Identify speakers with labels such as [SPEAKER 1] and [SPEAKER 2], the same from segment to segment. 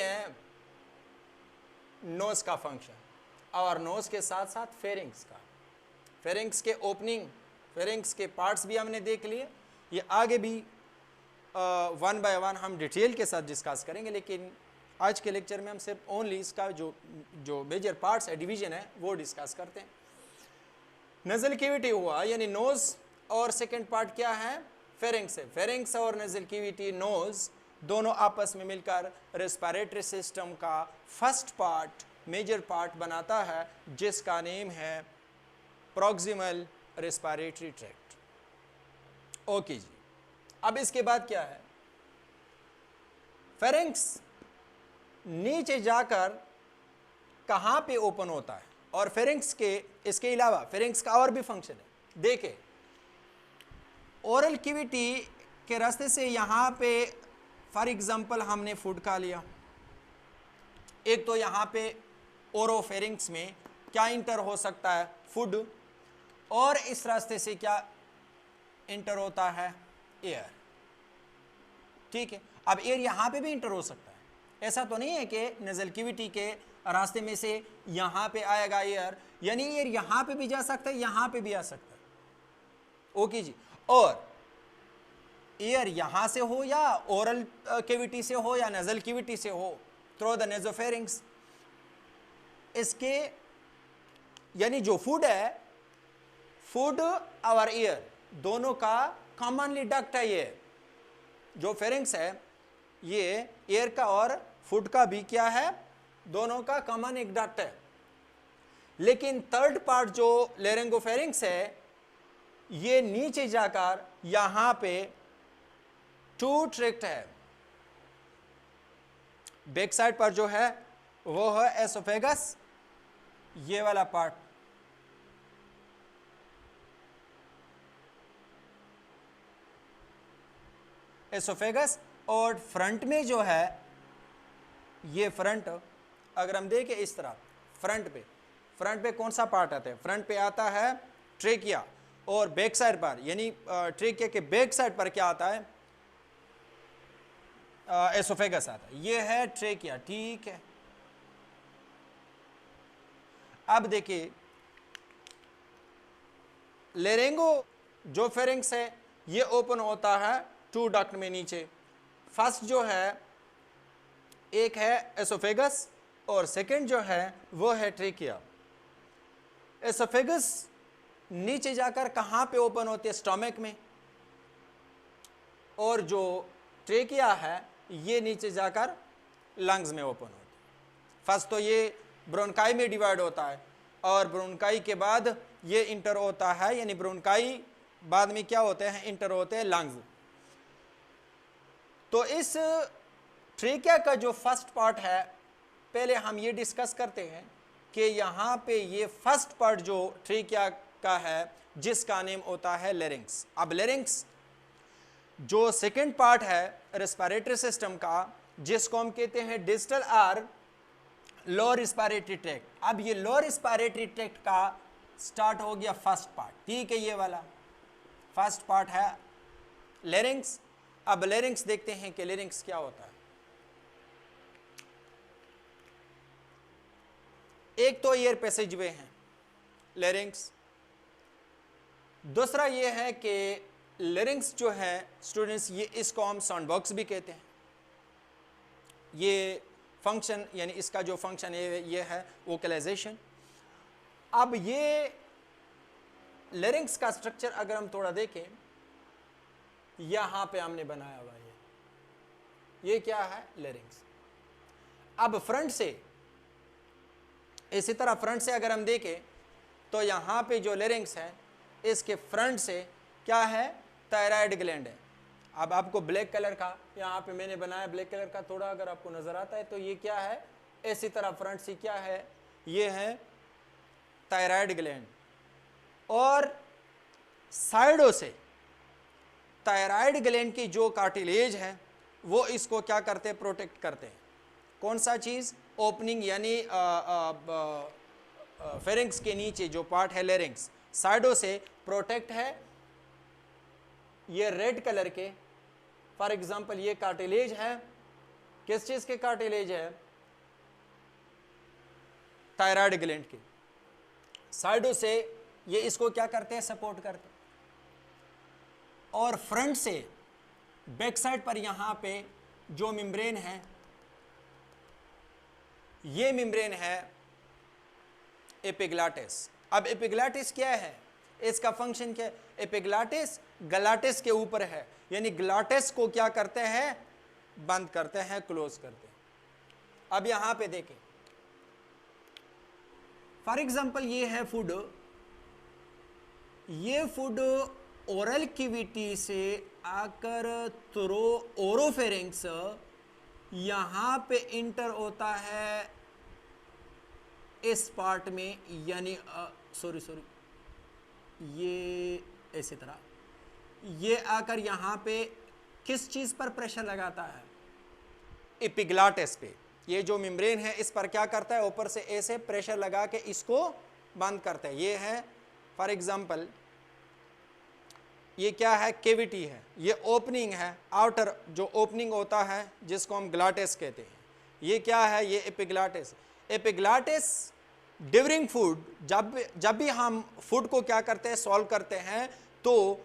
[SPEAKER 1] है नोज का फंक्शन, और नोज के साथ साथ फेरिंग्स का। फेरिंग्स के ओपनिंग, फेरिंग्स के पार्ट्स भी हमने देख लिए, ये आगे भी वन बाय वन हम डिटेल के साथ डिस्कस करेंगे, लेकिन आज के लेक्चर में हम सिर्फ ओनली इसका जो मेजर पार्ट्स है, डिवीजन है, वो डिस्कस करते हैं। नजल कैविटी हुआ यानी नोज, और सेकंड पार्ट क्या है, फेरिंग्स है। फेरिंग्स और नजल कैविटी, नोज दोनों आपस में मिलकर रेस्पिरेटरी सिस्टम का फर्स्ट पार्ट, मेजर पार्ट बनाता है, जिसका नेम है प्रॉक्सिमल रेस्पिरेटरी ट्रैक्ट। ओके जी, अब इसके बाद क्या है, फेरिंग्स नीचे जाकर कहां पे ओपन होता है, और फेरिंग्स के इसके अलावा फेरिंग्स का और भी फंक्शन है। देखें, ओरल कैविटी के रास्ते से यहां पे फॉर एग्जांपल हमने फूड खा लिया, एक तो यहां पे ओरोफेरिंग्स में क्या इंटर हो सकता है, फूड, और इस रास्ते से क्या इंटर होता है, एयर। ठीक है, अब एयर यहां पे भी इंटर हो सकता है, ऐसा तो नहीं है कि नजल कैविटी के रास्ते में से यहां पे आएगा एयर, यानी एयर यहां पे भी जा सकता है, यहां पे भी आ सकता है। ओके जी, और एयर यहां से हो या ओरल कैविटी से हो या नजल कैविटी से हो, थ्रू द नेजोफेरिंग्स, इसके यानी जो फूड है, फूड और एयर दोनों का कॉमनली डक्ट है। ये जो फेरिंग्स है, ये एयर का और फूड का भी क्या है, दोनों का कॉमन एक डक्ट है। लेकिन थर्ड पार्ट जो लेरिंगोफेरिंग्स है, ये नीचे जाकर यहां पे टू ट्रैक्ट है। बैक साइड पर जो है वो है एसोफेगस, ये वाला पार्ट, एसोफेगस, और फ्रंट में जो है ये फ्रंट, अगर हम देखें इस तरह, फ्रंट पे कौन सा पार्ट आता है, फ्रंट पे आता है ट्रेकिया, और बैक साइड पर यानी ट्रेकिया के बैक साइड पर क्या आता है, एसोफेगस आता है, ये है ट्रेकिया। ठीक है, अब देखिए लेरेंगो जो फेरिंग्स है, ये ओपन होता है टू डक्ट में नीचे। फर्स्ट जो है, एक है एसोफेगस, और सेकंड जो है वो है ट्रेकिया। एसोफेगस नीचे जाकर कहां पे ओपन होती है, स्टमक में, और जो ट्रेकिया है ये नीचे जाकर लंग्स में ओपन होती है। फर्स्ट तो ये ब्रोंकाई में डिवाइड होता है, और ब्रोंकाई के बाद ये इंटर होता है, यानी ब्रोंकाई बाद में क्या होते हैं, इंटर होते हैं लंग्स। तो इस ट्रेकिया का जो फर्स्ट पार्ट है, पहले हम ये डिस्कस करते हैं कि यहाँ पे ये फर्स्ट पार्ट जो ट्रेकिया का है, जिसका नेम होता है लेरिंग्स। अब लेरिंग्स जो सेकंड पार्ट है रेस्पिरेटरी सिस्टम का, जिसको हम कहते हैं distal or lower respiratory tract. अब ये लोअर रेस्पिरेटरी ट्रैक्ट का स्टार्ट हो गया फर्स्ट पार्ट। ठीक है, ये वाला फर्स्ट पार्ट है लेरिंग्स। अब लेरिंग्स देखते हैं कि लेरिंग्स क्या होता है। एक तो एयर पैसेजवे है लेरिंग्स, दूसरा ये है कि लेरिंग्स जो है स्टूडेंट्स, ये इसको हम साउंड बॉक्स भी कहते हैं। ये फंक्शन यानी इसका जो फंक्शन है ये है वोकलाइजेशन। अब ये लेरिंग्स का स्ट्रक्चर अगर हम थोड़ा देखें, यहां पे हमने बनाया हुआ है, ये क्या है, लेरिंग्स। अब फ्रंट से, इसी तरह फ्रंट से अगर हम देखें तो यहां पे जो लेरिंग्स है, इसके फ्रंट से क्या है, थायराइड ग्लैंड है। अब आपको ब्लैक कलर का यहाँ पे मैंने बनाया ब्लैक कलर का, थोड़ा अगर आपको नजर आता है तो ये क्या है, इसी तरह फ्रंट से क्या है, ये है थायराइड ग्लैंड, और साइडों से थायराइड ग्लैंड की जो कार्टिलेज है वो इसको क्या करते हैं, प्रोटेक्ट करते हैं। कौन सा चीज, ओपनिंग यानी फेरिंग्स के नीचे जो पार्ट है लेरिंग्स, साइडों से प्रोटेक्ट है। ये रेड कलर के, फॉर एग्जांपल ये कार्टिलेज है किस चीज के कार्टिलेज है? थायराइड ग्लैंड के। साइडों से ये इसको क्या करते हैं? सपोर्ट करते हैं। और फ्रंट से बैक साइड पर यहां पे जो मेम्ब्रेन है, ये मेम्ब्रेन है एपिग्लॉटिस। अब एपिग्लॉटिस क्या है? इसका फंक्शन क्या है? एपिग्लॉटिस ग्लॉटिस के ऊपर है, यानी ग्लॉटिस को क्या करते हैं? बंद करते हैं, क्लोज करते हैं। अब यहां पे देखें, फॉर एग्जांपल ये है फूड, ये फूड ओरल कैविटी से आकर थ्रू ओरोफेरिंक्स यहां पे इंटर होता है इस पार्ट में, यानी सॉरी ये इसी तरह ये आकर यहां पे किस चीज पर प्रेशर लगाता है? एपिग्लॉटिस पे। ये जो मेम्ब्रेन है इस पर क्या करता है? ऊपर से ऐसे प्रेशर लगा के इसको बंद करता है। ये है फॉर एग्जांपल, ये क्या है? कैविटी है, ये ओपनिंग है, आउटर जो ओपनिंग होता है जिसको हम ग्लॉटिस कहते हैं। ये क्या है? ये एपिग्लॉटिस। एपिग्लॉटिस ड्यूरिंग फूड, जब भी हम फूड को क्या करते हैं? सॉल्व करते हैं, तो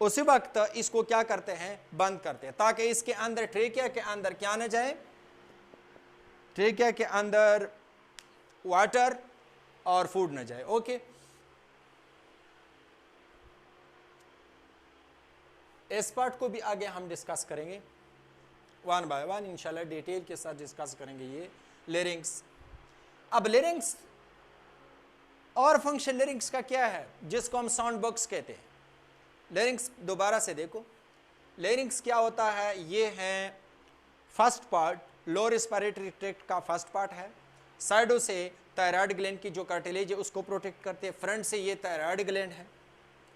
[SPEAKER 1] उसी वक्त इसको क्या करते हैं? बंद करते हैं, ताकि इसके अंदर ट्रेकिया के अंदर क्या न जाए? ट्रेकिया के अंदर वाटर और फूड न जाए। ओके, इस पार्ट को भी आगे हम डिस्कस करेंगे वन बाय वन, इंशाल्लाह डिटेल के साथ डिस्कस करेंगे। ये लेरिंग्स। अब लेरिंग्स और फंक्शन लेरिंग्स का क्या है? जिसको हम साउंड बॉक्स कहते हैं। लेरिंग्स दोबारा से देखो, लेरिंग्स क्या होता है? ये है first part, lower respiratory tract का फर्स्ट पार्ट है। साइडों से थायराइड ग्लैंड की जो कार्टिलेज है उसको प्रोटेक्ट करते हैं। फ्रंट से ये थायराइड ग्लैंड है।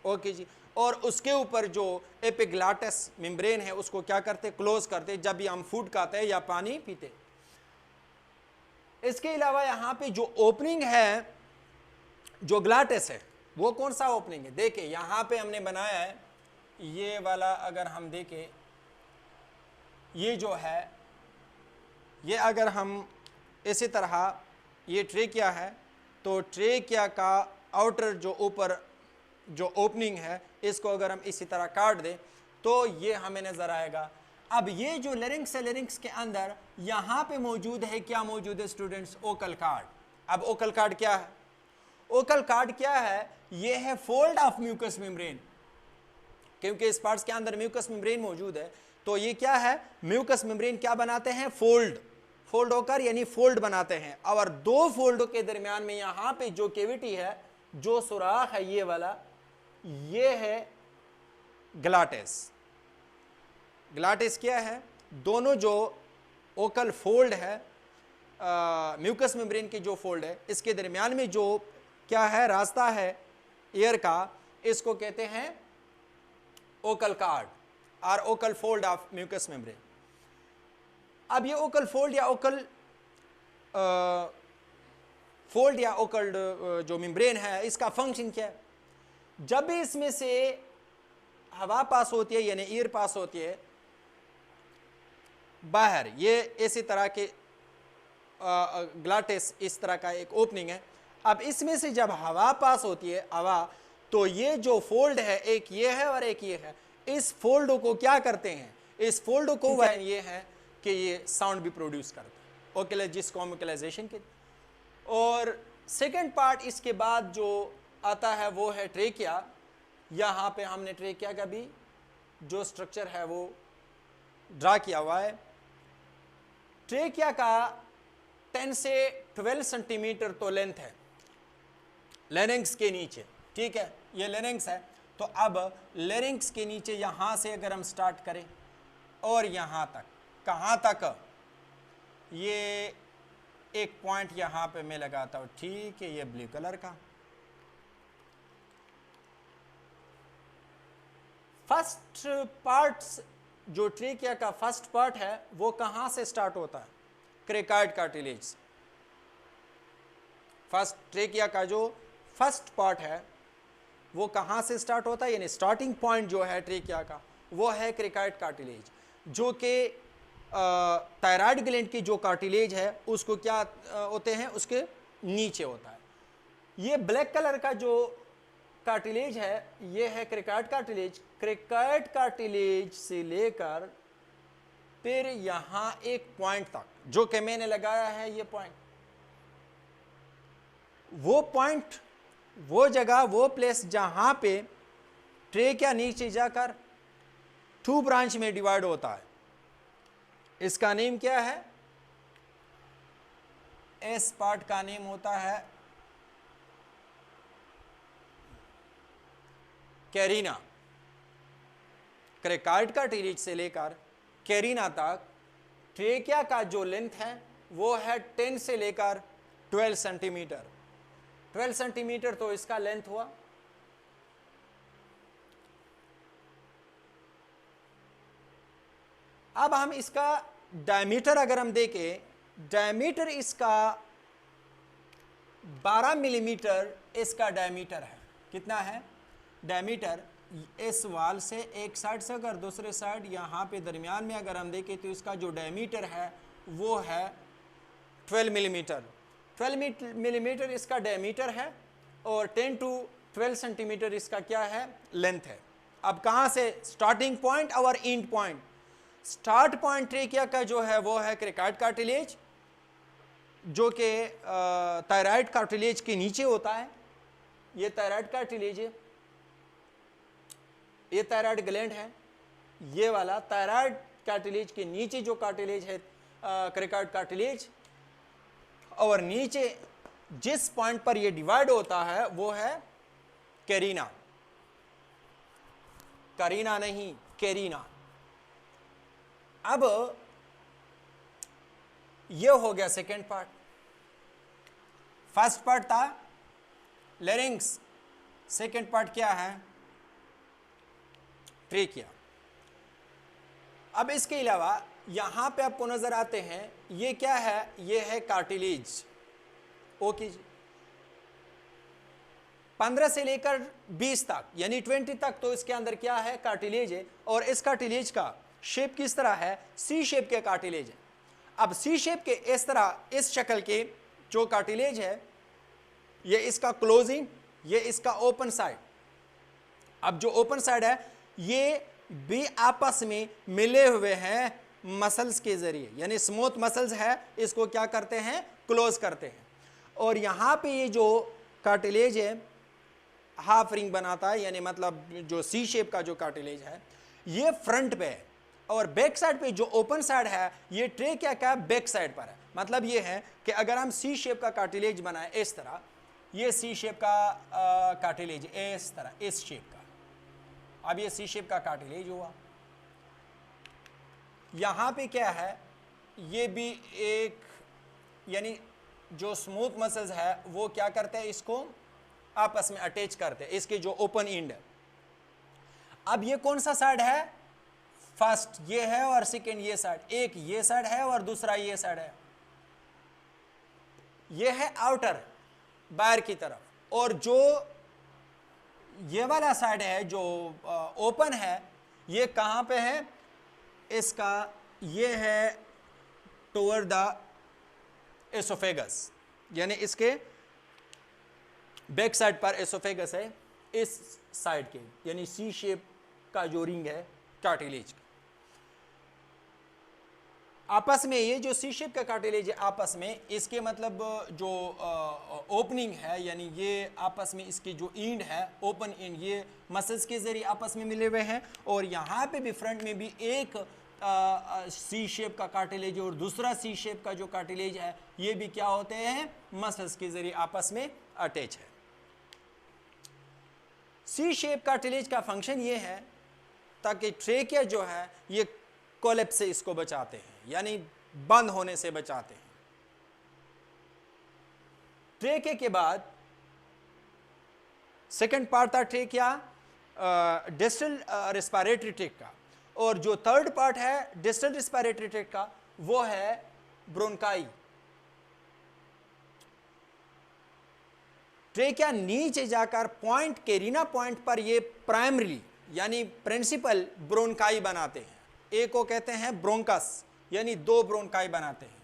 [SPEAKER 1] ओके जी। और उसके ऊपर जो एपिग्लॉटिस मेम्ब्रेन है उसको क्या करते? क्लोज करते, जब भी हम फूड खाते हैं या पानी पीते। इसके अलावा यहां पे जो ओपनिंग है, जो ग्लॉटिस है, वो कौन सा ओपनिंग है? देखिए यहां पे हमने बनाया है ये वाला। अगर हम देखें, ये जो है, ये अगर हम इसी तरह, ये ट्रेकिया है, तो ट्रेकिया का आउटर जो ऊपर जो ओपनिंग है, इसको अगर हम इसी तरह काट दें तो ये हमें नजर आएगा। अब ये जो लेरिंग्स है, लेरिंग्स के अंदर यहां पे मौजूद है, क्या मौजूद है स्टूडेंट्स? Occult card. अब ओकल कार्ड क्या है? ओकल कार्ड क्या है? ये है फोल्ड ऑफ म्यूकस मेम्ब्रेन। क्योंकि इस पार्ट्स के अंदर म्यूकस मेम्ब्रेन मौजूद है, तो ये क्या है? म्यूकस मेम्ब्रेन क्या बनाते हैं? फोल्ड होकर, यानी फोल्ड बनाते हैं। और दो फोल्ड के दरमियान में यहां पे जो कैविटी है, जो सुराख है, ये वाला, ये है ग्लॉटिस। ग्लॉटिस क्या है? दोनों जो ओकल फोल्ड है, म्यूकस मेम्ब्रेन की जो फोल्ड है, इसके दरमियान में जो क्या है? रास्ता है एयर का, इसको कहते हैं ओकल कार्ड और vocal fold of mucous membrane. अब ये ओकल फोल्ड या ओकल फोल्ड या ओकल जो मेम्ब्रेन है, इसका फंक्शन क्या है? जब भी इसमें से हवा पास होती है, यानी एयर पास होती है बाहर, ये इसी तरह के ग्लॉटिस इस तरह का एक ओपनिंग है। अब इसमें से जब हवा पास होती है, हवा, तो ये जो फोल्ड है, एक ये है और एक ये है, इस फोल्ड को क्या करते हैं? इस फोल्ड को ये है कि ये साउंड भी प्रोड्यूस करता है, ओके, जिसको हम वोकलाइजेशन के। और सेकंड पार्ट इसके बाद जो आता है वो है ट्रेकिया। यहाँ पे हमने ट्रेकिया का भी जो स्ट्रक्चर है वो ड्रा किया हुआ है। ट्रेकिया का 10 से 12 सेंटीमीटर तो लेंथ है लेरिंग्स के नीचे, ठीक है, ये लेरिंग्स है। तो अब लेरिंग्स के नीचे यहां से अगर हम स्टार्ट करें और यहां तक, कहां तक? ये एक पॉइंट यहां पे मैं लगाता हूं, ठीक है, ये ब्लू कलर का। फर्स्ट पार्ट्स जो ट्रेकिया का फर्स्ट पार्ट है वो कहां से स्टार्ट होता है? क्रेकाइड कार्टिलेज। फर्स्ट ट्रेकिया का जो फर्स्ट पार्ट है वो कहां से स्टार्ट होता है? यानी स्टार्टिंग पॉइंट जो है ट्रेकिया का वो है क्रेकाइड कार्टिलेज, जो कि थायराइड ग्लैंड की जो कार्टिलेज है उसको क्या होते हैं, उसके नीचे होता है। ये ब्लैक कलर का जो कार्टिलेज है ये है क्रिकाइड कार्टिलेज। क्रिकाइड कार्टिलेज से लेकर फिर यहां एक पॉइंट तक जो कि मैंने लगाया है, ये पॉइंट, वो पॉइंट, वो जगह, वो प्लेस जहां पे ट्रेकिया नीचे जाकर 2 ब्रांच में डिवाइड होता है, इसका नेम क्या है? इस पार्ट का नेम होता है कैरिना। क्रिकाइड कार्टिलेज से लेकर कैरिना तक ट्रेकिया का जो लेंथ है वो है 10 से लेकर 12 सेंटीमीटर। 12 सेंटीमीटर तो इसका लेंथ हुआ। अब हम इसका डायमीटर अगर हम देखें, डायमीटर इसका 12 मिलीमीटर इसका डायमीटर है। कितना है डायमीटर? इस वाल से एक साइड से अगर दूसरे साइड यहाँ पे दरमियान में अगर हम देखें तो इसका जो डायमीटर है वो है 12 मिलीमीटर। 12 मिलीमीटर इसका डायमीटर है और 10 to 12 सेंटीमीटर इसका क्या है? लेंथ है। अब कहाँ से स्टार्टिंग पॉइंट और and point? Start point trachea का जो है वो है क्रिकाइड कार्टिलेज, जो कि थायराइड कार्टिलेज के नीचे होता है। ये थायराइड कार्टिलेज है, ये थायराइड ग्लैंड है। ये वाला थायराइड कार्टिलेज के नीचे जो कार्टिलेज है क्रिकाइड कार्टिलेज, और नीचे जिस पॉइंट पर ये डिवाइड होता है वो है कैरिना। करीना नहीं, कैरिना। अब ये हो गया सेकेंड पार्ट। फर्स्ट पार्ट था लेरिंग्स, सेकेंड पार्ट क्या है? ट्रेकिया। अब इसके अलावा यहां पे आपको नजर आते हैं, ये क्या है? ये है कार्टिलेज। ओके जी, 15 से लेकर 20 तक यानी 20 तक तो इसके अंदर क्या है? कार्टिलेज है। और इस कार्टिलेज का शेप किस तरह है? सी शेप के कार्टिलेज है। अब सी शेप के इस तरह, इस शक्ल के जो कार्टिलेज है, ये इसका क्लोजिंग, ये इसका ओपन साइड। अब जो ओपन साइड है ये भी आपस में मिले हुए हैं मसल्स के जरिए, यानी स्मूथ मसल्स है, इसको क्या करते हैं? क्लोज करते हैं। और यहां पे ये जो कार्टिलेज है हाफ रिंग बनाता है, यानी मतलब जो सी शेप का जो कार्टिलेज है ये फ्रंट पे है, और बैक साइड पे जो ओपन साइड है ये ट्रेकिया का बैक साइड पर है। मतलब ये है कि अगर हम सी शेप का कार्टिलेज बनाए इस तरह, ये सी शेप का कार्टिलेज इस तरह, इस शेप का, अब ये सी शेप का कार्टिलेज हुआ। यहां पे क्या है? ये भी एक, यानी जो स्मूथ मसल्स है वो क्या करते हैं? इसको आपस में अटैच करते हैं, इसके जो ओपन एंड है। अब ये कौन सा साइड है? फर्स्ट ये है और सेकेंड ये साइड। एक ये साइड है और दूसरा ये साइड है। ये है आउटर, बाहर की तरफ, और जो ये वाला साइड है जो ओपन है, ये कहां पे है? इसका ये है टुवर्ड द एसोफेगस, यानी इसके बैक साइड पर एसोफेगस है, इस साइड के, यानी सी शेप का जो रिंग है कार्टिलेज का। आपस में ये जो सी शेप का कार्टिलेज है आपस में, इसके मतलब जो ओपनिंग है, यानी ये आपस में इसके जो एंड है, ओपन एंड, ये मसल्स के जरिए आपस में मिले हुए हैं। और यहाँ पे भी फ्रंट में भी एक सी शेप का कार्टिलेज और दूसरा सी शेप का जो कार्टिलेज है, ये भी क्या होते हैं? मसल्स के जरिए आपस में अटैच है। सी शेप कार्टिलेज का फंक्शन ये है ताकि ट्रेकिया जो है ये कोलैप्स से इसको बचाते हैं, यानी बंद होने से बचाते हैं। ट्रेकिया के बाद सेकंड पार्ट था ट्रेकिया डिस्टल रेस्पिरेटरी ट्रैक्ट का, और जो थर्ड पार्ट है डिस्टल रेस्पिरेटरी ट्रैक्ट का वो है ब्रोंकाई। ट्रेकिया नीचे जाकर पॉइंट, कैरिना पॉइंट पर ये प्राइमरी यानी प्रिंसिपल ब्रोंकाई बनाते हैं। एक को कहते हैं ब्रोंकस यानी 2 ब्रोंकाई बनाते हैं।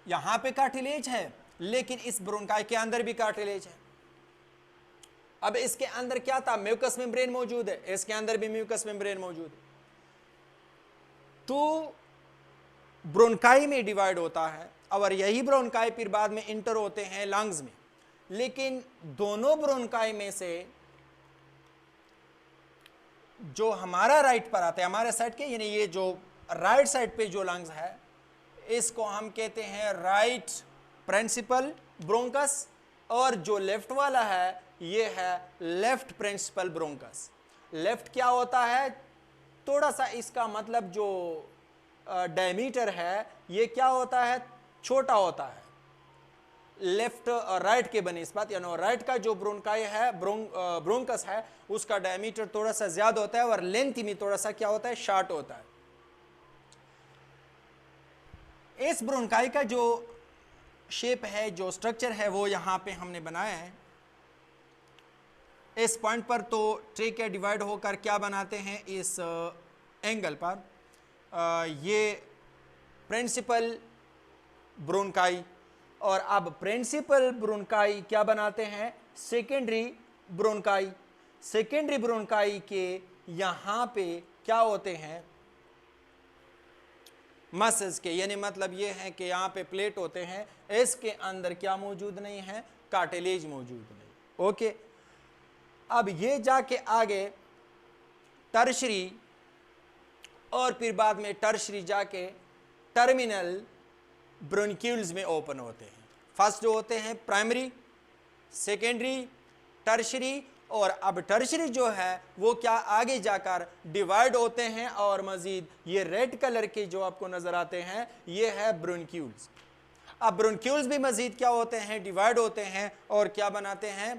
[SPEAKER 1] यहां पे कार्टिलेज है, लेकिन इस ब्रोंकाई के अंदर भी कार्टिलेज है। अब इसके अंदर क्या था, म्यूकस मेम्ब्रेन मौजूद है, इसके अंदर भी म्यूकस मेम्ब्रेन मौजूद है। तो ब्रोंकाई में डिवाइड होता है और यही ब्रोंकाई फिर बाद में इंटर होते हैं लंग्स में। लेकिन दोनों ब्रोंकाई में से जो हमारा राइट पर आता है, हमारे साइड के, यानी ये जो राइट साइड पे जो लंग्स है, इसको हम कहते हैं राइट प्रिंसिपल ब्रोंकस, और जो लेफ्ट वाला है ये है लेफ्ट प्रिंसिपल ब्रोंकस। लेफ्ट क्या होता है, थोड़ा सा इसका मतलब जो डायमीटर है ये क्या होता है, छोटा होता है लेफ्ट और राइट के बनिस्बत, यानी राइट का जो ब्रोंकाई है, ब्रोंकस है, उसका डायमीटर थोड़ा सा ज्यादा होता है और लेंथ में थोड़ा सा क्या होता है, शॉर्ट होता है। इस ब्रोंकाई का जो शेप है, जो स्ट्रक्चर है, वो यहां पे हमने बनाया है। इस पॉइंट पर तो ट्रेकिया डिवाइड होकर क्या बनाते हैं, इस एंगल पर ये प्रिंसिपल ब्रोंकाई, और अब प्रिंसिपल ब्रोंकाई क्या बनाते हैं, सेकेंडरी ब्रोंकाई। सेकेंडरी ब्रोंकाई के यहां पे क्या होते हैं, मसल्स के, यानी मतलब ये है कि यहाँ पे प्लेट होते हैं, इसके अंदर क्या मौजूद नहीं है, कार्टिलेज मौजूद नहीं। ओके, अब ये जाके आगे टर्शरी और फिर बाद में टर्शरी जाके टर्मिनल ब्रोंक्यूल्स में ओपन होते हैं। फर्स्ट जो होते हैं प्राइमरी, सेकेंडरी, टर्शरी, और अब टर्शरी जो है वो क्या आगे जाकर डिवाइड होते हैं, और मजीद ये रेड कलर के जो आपको नजर आते हैं ये है ब्रोंक्यूल्स। अब ब्रोंक्यूल्स भी मजीद क्या होते हैं, डिवाइड होते हैं और क्या बनाते हैं,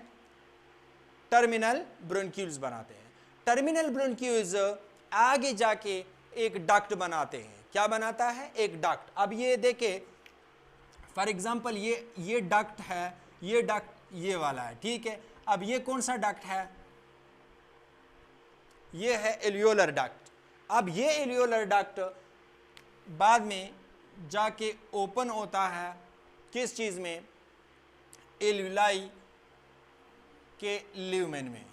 [SPEAKER 1] टर्मिनल ब्रोंक्यूल्स बनाते हैं। टर्मिनल ब्रोंक्यूल्स आगे जाके एक डक्ट बनाते हैं। क्या बनाता है, एक डक्ट। अब ये देखे फॉर एग्जांपल ये डक्ट है, ये डक्ट ये वाला है, ठीक है। अब ये कौन सा डक्ट है, ये है एल्वियोलर डक्ट। अब ये एल्वियोलर डक्ट बाद में जाके ओपन होता है किस चीज में, एल्विलाई के ल्यूमेन में,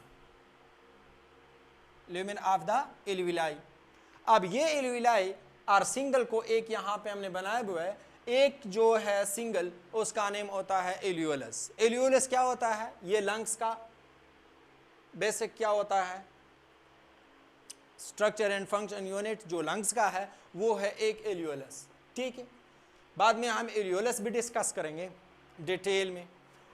[SPEAKER 1] ल्यूमेन ऑफ द एल्विलाई। अब ये एल्विलाई और सिंगल को एक यहां पे हमने बनाया हुआ है, एक जो है सिंगल उसका नेम होता है एल्वियोलस। एल्वियोलस क्या होता है, ये लंग्स का बेसिक क्या होता है, स्ट्रक्चर एंड फंक्शन यूनिट जो लंग्स का है वो है एक एल्वियोलस, ठीक है। बाद में हम एल्वियोलस भी डिस्कस करेंगे डिटेल में,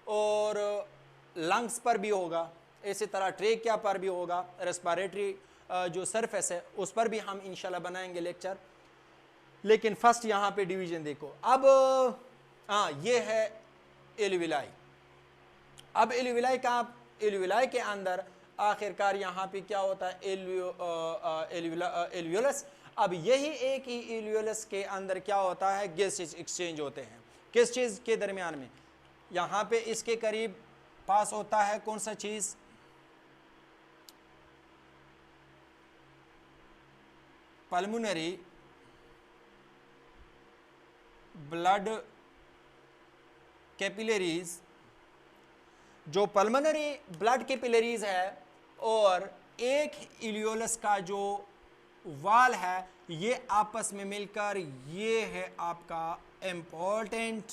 [SPEAKER 1] और लंग्स पर भी होगा, इसी तरह ट्रेकिया पर भी होगा, रेस्पिरेटरी जो सरफेस है उस पर भी हम इंशाल्लाह बनाएंगे लेक्चर। लेकिन फर्स्ट यहाँ पे डिवीजन देखो। अब ये है एल्विलाई। अब एल्विलाई का, एल्विलाई के अंदर आखिरकार यहाँ पे क्या होता है, एल्वियोलस। अब यही एक ही एल्वियोलस के अंदर क्या होता है, गैसेज एक्सचेंज होते हैं। किस चीज़ के दरमियान में, यहाँ पे इसके करीब पास होता है कौन सा चीज़, पल्मोनरी ब्लड कैपिलरीज। जो पल्मोनरी ब्लड कैपिलरीज है और एक एल्वियोलस का जो वाल है, ये आपस में मिलकर ये है आपका इंपॉर्टेंट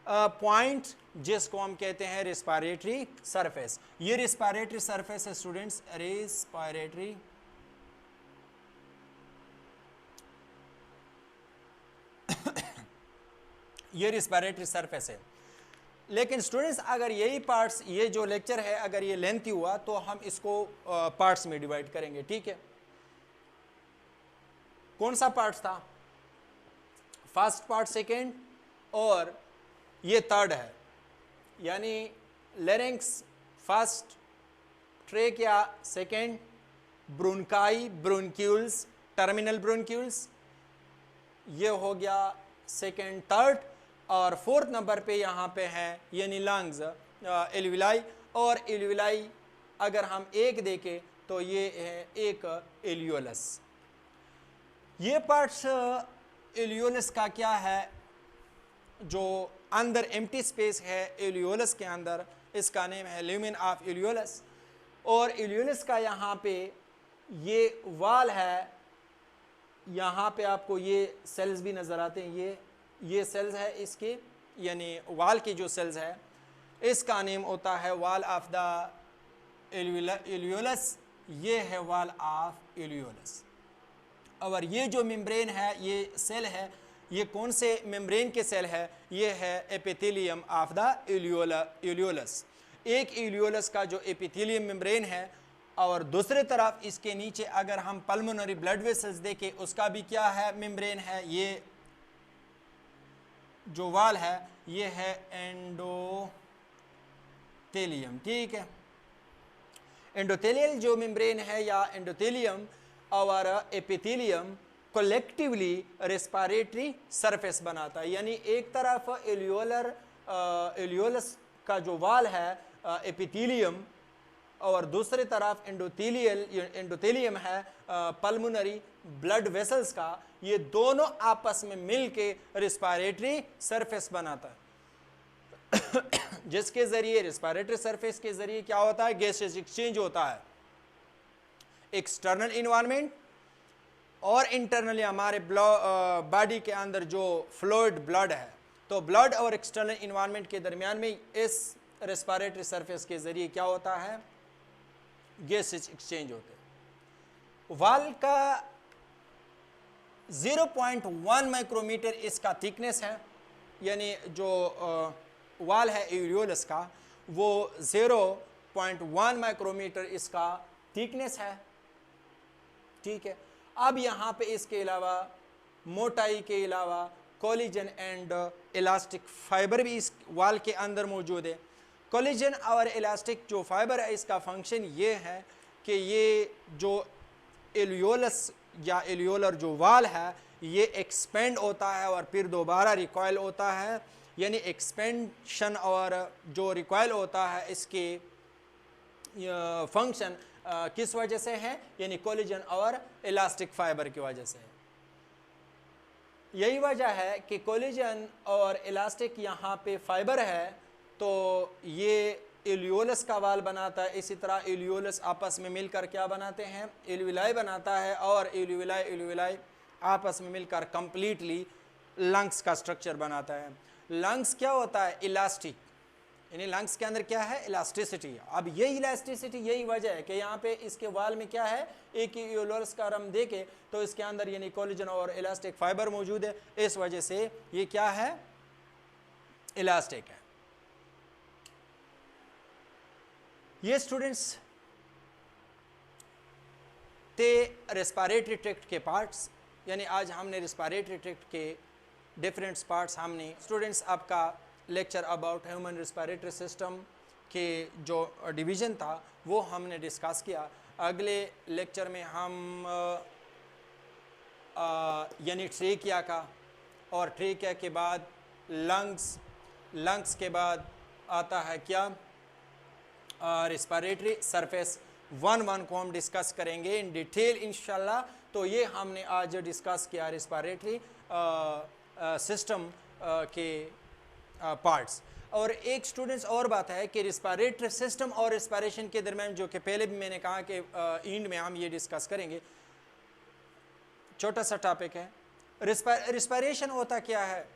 [SPEAKER 1] पॉइंट जिसको हम कहते हैं रेस्पिरेटरी सरफेस। ये रेस्पिरेटरी सरफेस है स्टूडेंट्स, रेस्पिरेटरी ये रेस्पिरेटरी सरफेस है। लेकिन स्टूडेंट्स अगर यही पार्ट्स, ये जो लेक्चर है अगर ये लेंथी हुआ तो हम इसको पार्ट्स में डिवाइड करेंगे, ठीक है। कौन सा पार्ट्स था, फर्स्ट पार्ट, सेकेंड, और ये थर्ड है, यानी larynx first, trachea second, bronchi bronchioles, terminal bronchioles, ये हो गया सेकेंड, थर्ड, और फोर्थ नंबर पे यहाँ पे है यानी लंग्स, एल्विलाई। और एल्विलाई अगर हम एक देखें तो ये है एक एल्वियोलस। ये पार्ट्स एलियोलस का क्या है, जो अंदर एम्प्टी स्पेस है एलियोलस के अंदर, इसका नेम है ल्यूमेन ऑफ एलियोलस। और एलियोलस का यहाँ पे ये वाल है, यहाँ पे आपको ये सेल्स भी नज़र आते हैं, ये सेल्स है इसके, यानी वाल की जो सेल्स है, इसका नेम होता है वाल ऑफ द एलियोलस। ये है वाल ऑफ एलियोलस। और ये जो मेम्ब्रेन है, ये सेल है, ये कौन से मेम्ब्रेन के सेल है, ये है एपिथेलियम ऑफ द एलियोलस। एक एलियोलस का जो एपिथेलियम मेम्ब्रेन है, और दूसरे तरफ इसके नीचे अगर हम पल्मोनरी ब्लड वेसल्स देखें, उसका भी क्या है, मेम्ब्रेन है। ये जो वाल है ये है एंडोथेलियम, ठीक है। एंडोथेलियल जो मेम्ब्रेन है या एंडोथेलियम और एपिथेलियम कलेक्टिवली रेस्पिरेटरी सरफेस बनाता है। यानी एक तरफ एलियोलस का जो वाल है एपिथेलियम, और दूसरी तरफ एंडोथेलियम है पल्मोनरी ब्लड वेसल्स का, ये दोनों आपस में मिलके रेस्पिरेटरी सरफेस बनाता है। जिसके जरिए रेस्पिरेटरी सरफेस के जरिए क्या होता है, गैसेस एक्सचेंज होता है। एक्सटर्नल इन्वायरमेंट और इंटरनली हमारे बॉडी के अंदर जो फ्लूइड ब्लड है, तो ब्लड और एक्सटर्नल इन्वायरमेंट के दरमियान में इस रेस्पिरेटरी सरफेस के जरिए क्या होता है, गैसेस एक्सचेंज होते हैं। वाल का 0.1 माइक्रोमीटर इसका थिकनेस है, यानी जो वाल है एलियोलस का वो 0.1 माइक्रोमीटर इसका थिकनेस है, ठीक है। अब यहाँ पे इसके अलावा मोटाई के अलावा कोलेजन एंड इलास्टिक फाइबर भी इस वाल के अंदर मौजूद है। कोलेजन और इलास्टिक जो फाइबर है, इसका फंक्शन ये है कि ये जो एलियोलस या एलियोलर जो वाल है ये एक्सपेंड होता है और फिर दोबारा रिकॉयल होता है। यानी एक्सपेंशन और जो रिकॉयल होता है इसके फंक्शन किस वजह से है, यानी कोलेजन और इलास्टिक फाइबर की वजह से है। यही वजह है कि कोलेजन और इलास्टिक यहाँ पे फाइबर है, तो ये एलियोलस का वाल बनाता है। इसी तरह एलियोलस आपस में मिलकर क्या बनाते हैं, एल्विलाई बनाता है, और एल्विलाई आपस में मिलकर कंप्लीटली लंग्स का स्ट्रक्चर बनाता है। लंग्स क्या होता है, इलास्टिक, यानी लंग्स के अंदर क्या है, इलास्टिसिटी। अब ये इलास्टिसिटी यही वजह है कि यहाँ पे इसके वाल में क्या है, एक ही एलियोलस का हम देखें तो इसके अंदर यानी कोलेजन और इलास्टिक फाइबर मौजूद है, इस वजह से ये क्या है, इलास्टिक है। ये स्टूडेंट्स थे रेस्पिरेटरी ट्रैक्ट के पार्ट्स, यानी आज हमने रेस्पिरेटरी ट्रैक्ट के डिफरेंट पार्ट्स हमने स्टूडेंट्स आपका lecture about human respiratory system के जो डिवीज़न था वो हमने डिस्कस किया। अगले लेक्चर में हम यानी ट्रेकिया का, और ट्रेकिया के बाद लंग्स के बाद आता है क्या, रेस्पिरेटरी सरफेस। 1 को हम डिस्कस करेंगे इन डिटेल इंशाल्लाह। तो ये हमने आज डिस्कस किया रेस्पिरेटरी सिस्टम के पार्ट्स। और एक स्टूडेंट्स और बात है कि रेस्पिरेटरी सिस्टम और रेस्पिरेशन के दरमियान, जो कि पहले भी मैंने कहा कि एंड में हम ये डिस्कस करेंगे, छोटा सा टॉपिक है। रेस्पिरेशन होता क्या है,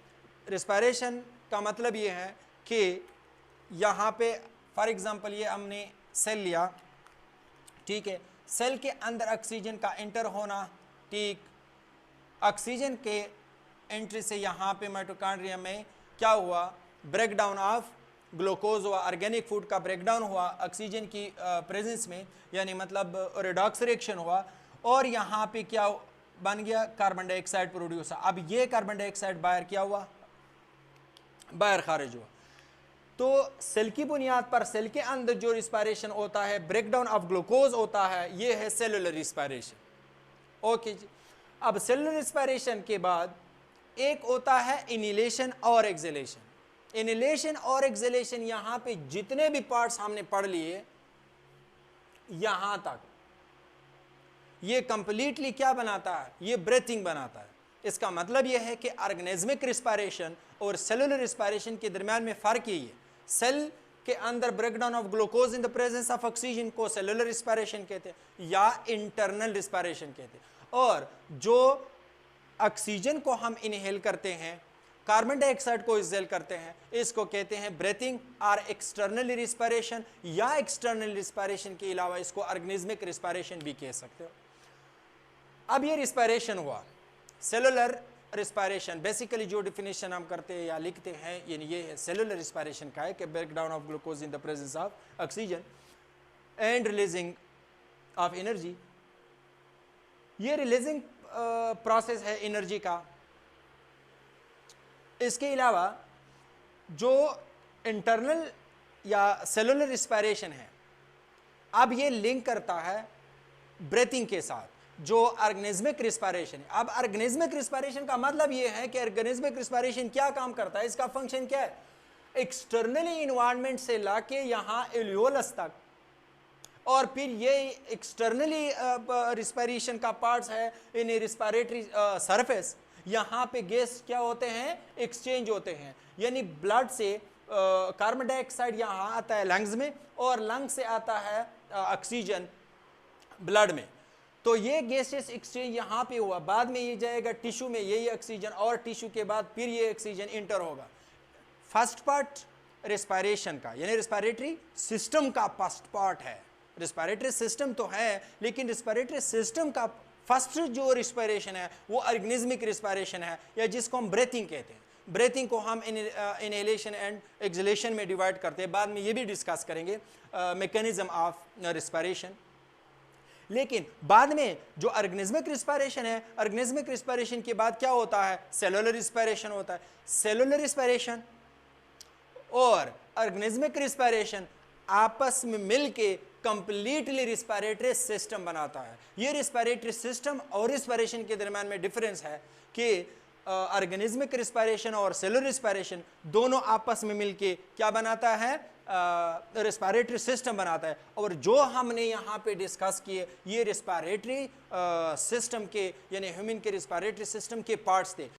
[SPEAKER 1] रेस्पिरेशन का मतलब ये है कि यहाँ पे फॉर एग्जांपल ये हमने सेल लिया, ठीक है, सेल के अंदर ऑक्सीजन का एंटर होना, ठीक, ऑक्सीजन के एंट्री से यहाँ पे माइटोकॉन्ड्रिया में क्या हुआ, ब्रेकडाउन ऑफ ग्लूकोज हुआ, ऑर्गेनिक फूड का ब्रेकडाउन हुआ ऑक्सीजन की प्रेजेंस में, यानी मतलब रेडॉक्स रिएक्शन हुआ, और यहाँ पे क्या बन गया, कार्बन डाइऑक्साइड प्रोड्यूस। अब ये कार्बन डाइऑक्साइड बाहर क्या हुआ, बाहर खारिज हुआ। तो सेल की बुनियाद पर सेल के अंदर जो रिस्पायरेशन होता है, ब्रेकडाउन ऑफ ग्लूकोज होता है, ये है सेलुलर रिस्पायरेशन। ओके जी। अब सेलुलर रिस्पायरेशन के बाद एक होता है इनहेलेशन और एक्सहेलेशन। इनहेलेशन और एक्सहेलेशन यहाँ पे जितने भी पार्ट्स हमने पढ़ लिए यहाँ तक, ये कंप्लीटली क्या बनाता है, ये ब्रीथिंग बनाता है। इसका मतलब ये है कि ऑर्गेनिज्मिक रिस्पायरेशन और सेलुलर रिस्पायरेशन के दरमियान में फ़र्क यही है। सेल के अंदर breakdown of glucose in the presence of oxygen को सेलुलर रिस्पायरेशन कहते हैं या इंटरनल रिस्पायरेशन कहते हैं, और जो ऑक्सीजन को हम इनहेल करते हैं, कार्बन डाइऑक्साइड को एक्सहेल करते हैं, इसको कहते हैं ब्रीथिंग और एक्सटर्नल रिस्पायरेशन, या एक्सटर्नल रिस्पायरेशन के अलावा इसको ऑर्गेनिज्मिक रिस्पायरेशन भी कह सकते हो। अब ये रिस्पायरेशन हुआ सेलुलर रिस्पायरेशन। बेसिकली जो डिफिनेशन हम करते हैं या लिखते हैं यानी ये है सेलुलर रिस्पायरेशन का है कि breakdown of glucose in the presence of oxygen and releasing of energy. ये रिलीजिंग प्रोसेस है एनर्जी का। इसके अलावा जो इंटरनल या सेलुलर रिस्पायरेशन है, अब ये लिंक करता है ब्रीथिंग के साथ जो ऑर्गेनिज्मिक रिस्पायरेशन है। अब ऑर्गेनिज्मिक रिस्पायरेशन का मतलब ये है कि ऑर्गेनिज्मिक रिस्पायरेशन क्या काम करता है, इसका फंक्शन क्या है, एक्सटर्नली इन्वायरमेंट से लाके यहाँ एल्वियोलस तक, और फिर ये एक्सटर्नली रिस्पायरेशन का पार्ट्स है इन रिस्पायरेटरी सरफेस। यहाँ पे गैस क्या होते हैं, एक्सचेंज होते हैं, यानी ब्लड से कार्बन डाइऑक्साइड यहाँ आता है लंग्स में, और लंग से आता है ऑक्सीजन ब्लड में। तो ये गैसेस एक्सचेंज यहाँ पे हुआ, बाद में ये जाएगा टिश्यू में, यही ऑक्सीजन, और टिश्यू के बाद फिर ये ऑक्सीजन इंटर होगा। फर्स्ट पार्ट रिस्पायरेशन का यानी रिस्पायरेटरी सिस्टम का फर्स्ट पार्ट है। रिस्पायरेटरी सिस्टम तो है, लेकिन रिस्पायरेटरी सिस्टम का फर्स्ट जो रिस्पायरेशन है वो ऑर्गेनिज्मिक रिस्पायरेशन है, या जिसको हम ब्रीथिंग कहते हैं। ब्रीथिंग को हम इनहेलेशन एंड एक्सहेलेशन में डिवाइड करते हैं, बाद में ये भी डिस्कस करेंगे मैकेनिज्म ऑफ रिस्पायरेशन। लेकिन बाद में जो ऑर्गेनिज्मिक रिस्पायरेशन है, ऑर्गेनिज्मिक रिस्पायरेशन के बाद क्या होता है, सेलुलर रिस्पायरेशन होता है। सेलुलर रिस्पायरेशन और ऑर्गेनिज्मिक रिस्पायरेशन आपस में मिलके कंप्लीटली रिस्पायरेटरी सिस्टम बनाता है। ये रिस्पायरेटरी सिस्टम और रिस्पायरेशन के दरम्यान में डिफरेंस है कि ऑर्गेनिज्मिक रिस्पायरेशन और सेलुलर रिस्पायरेशन दोनों आपस में मिलके क्या बनाता है, रिस्पायरेटरी सिस्टम बनाता है। और जो हमने यहाँ पे डिस्कस किए ये रिस्पायरेटरी सिस्टम के यानी ह्यूमन के रिस्पायरेटरी सिस्टम के पार्ट्स थे।